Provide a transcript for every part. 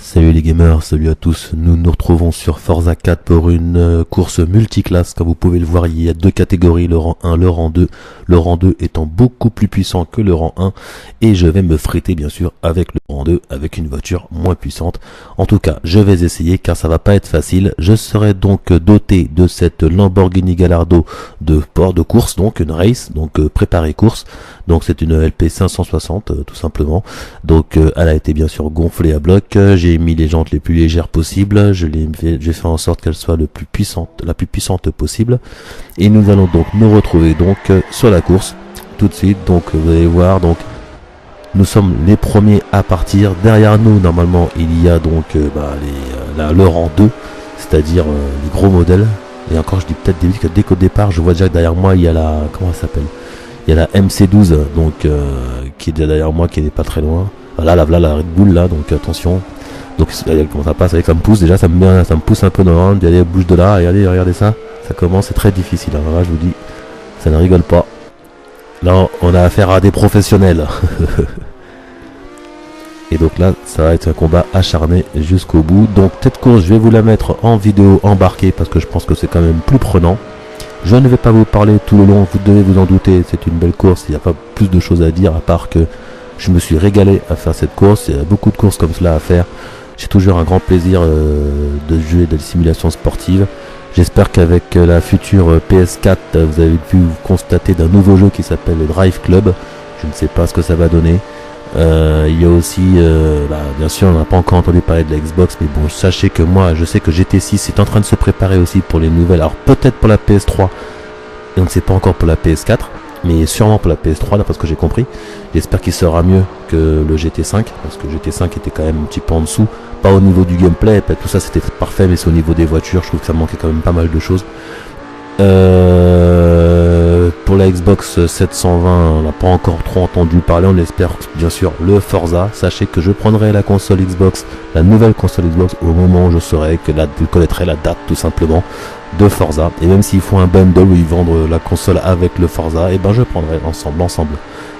Salut les gamers, salut à tous, nous nous retrouvons sur Forza 4 pour une course multiclasse. Comme vous pouvez le voir, il y a deux catégories, le rang 1, le rang 2. Le rang 2 étant beaucoup plus puissant que le rang 1, et je vais me friter bien sûr avec le rang 2, avec une voiture moins puissante. En tout cas, je vais essayer car ça va pas être facile. Je serai donc doté de cette Lamborghini Gallardo de port de course, donc une race, donc préparée course. Donc c'est une LP 560 tout simplement. Donc elle a été bien sûr gonflée à bloc. J'ai mis les jantes les plus légères possibles. J'ai fait en sorte qu'elle soit la plus puissante possible. Et nous allons donc nous retrouver donc sur la course tout de suite. Donc vous allez voir, donc nous sommes les premiers à partir. Derrière nous normalement il y a donc le rang 2, c'est-à-dire les gros modèles. Et encore je dis peut-être dès qu'au départ je vois déjà que derrière moi il y a la, comment ça s'appelle, il y a la MC12 donc qui est derrière moi, qui n'est pas très loin. Voilà, la Red Bull là, donc attention. Donc comment ça passe, avec ça me pousse déjà, ça me pousse un peu dans le allez, bouge de là, regardez ça, ça commence, c'est très difficile. Alors là je vous dis, ça ne rigole pas. Là on a affaire à des professionnels. Et donc là ça va être un combat acharné jusqu'au bout. Donc cette course je vais vous la mettre en vidéo embarquée parce que je pense que c'est quand même plus prenant. Je ne vais pas vous parler tout le long, vous devez vous en douter, c'est une belle course, il n'y a pas plus de choses à dire à part que je me suis régalé à faire cette course. Il y a beaucoup de courses comme cela à faire. J'ai toujours un grand plaisir de jouer des simulations sportives. J'espère qu'avec la future PS4, vous avez pu constater d'un nouveau jeu qui s'appelle Drive Club. Je ne sais pas ce que ça va donner. Il y a aussi, bien sûr, on n'a pas encore entendu parler de la Xbox, mais bon, sachez que moi, je sais que GT6 est en train de se préparer aussi pour les nouvelles. Alors peut-être pour la PS3, et on ne sait pas encore pour la PS4, mais sûrement pour la PS3, d'après ce que j'ai compris. J'espère qu'il sera mieux que le GT5, parce que GT5 était quand même un petit peu en dessous. Pas au niveau du gameplay, tout ça c'était parfait, mais c'est au niveau des voitures, je trouve que ça manquait quand même pas mal de choses. Pour la Xbox 720, on n'a pas encore trop entendu parler, on espère bien sûr le Forza. Sachez que je prendrai la console Xbox, la nouvelle console Xbox, au moment où je connaîtrai la date tout simplement de Forza. Et même s'ils font un bundle où ils vendent la console avec le Forza, et ben je prendrai l'ensemble.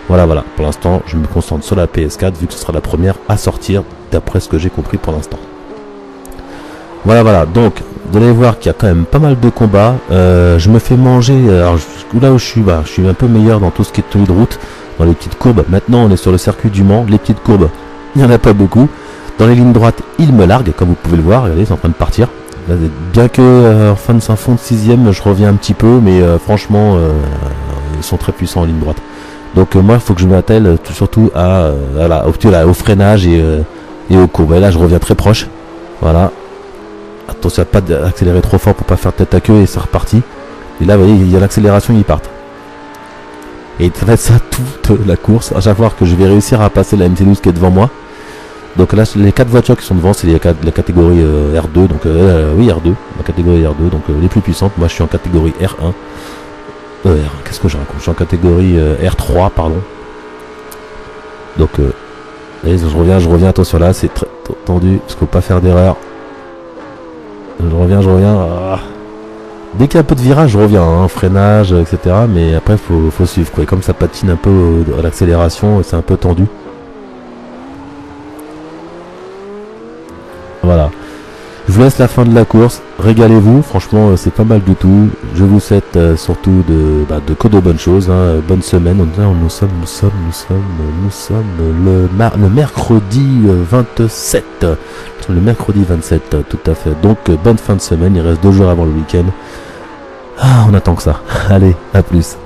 Voilà, pour l'instant je me concentre sur la PS4 vu que ce sera la première à sortir d'après ce que j'ai compris pour l'instant. Voilà, donc vous allez voir qu'il y a quand même pas mal de combats. Je me fais manger, alors là où je suis un peu meilleur dans tout ce qui est tenue de route, dans les petites courbes. Maintenant on est sur le circuit du Mans, les petites courbes, il n'y en a pas beaucoup. Dans les lignes droites, il me largue, comme vous pouvez le voir, regardez, c'est en train de partir. Là, bien que en fin de 6ème, je reviens un petit peu, mais franchement, ils sont très puissants en ligne droite. Donc moi, il faut que je m'attelle surtout au freinage et aux courbes. Et là, je reviens très proche. Voilà. Attention à pas accélérer trop fort pour pas faire tête à queue, et c'est reparti. Et là, vous voyez, il y a l'accélération, ils partent. Et ça va être ça toute la course. À chaque fois que je vais réussir à passer la MC12 qui est devant moi. Donc là, les 4 voitures qui sont devant, c'est la catégorie R2. Donc oui, R2, la catégorie R2, donc les plus puissantes. Moi, je suis en catégorie R1. Qu'est-ce que je raconte? Je suis en catégorie R3, pardon. Donc, je reviens, attention là, c'est très tendu, parce qu'il ne faut pas faire d'erreur. Je reviens. Dès qu'il y a un peu de virage, je reviens, freinage, etc. Mais après, faut suivre, quoi. Et comme ça patine un peu à l'accélération, c'est un peu tendu. Voilà. Je vous laisse la fin de la course. Régalez-vous. Franchement, c'est pas mal du tout. Je vous souhaite surtout que de bonnes choses. Bonne semaine. Nous sommes le mercredi 27. Le mercredi 27, tout à fait. Donc, bonne fin de semaine. Il reste 2 jours avant le week-end. On attend que ça. Allez, à plus.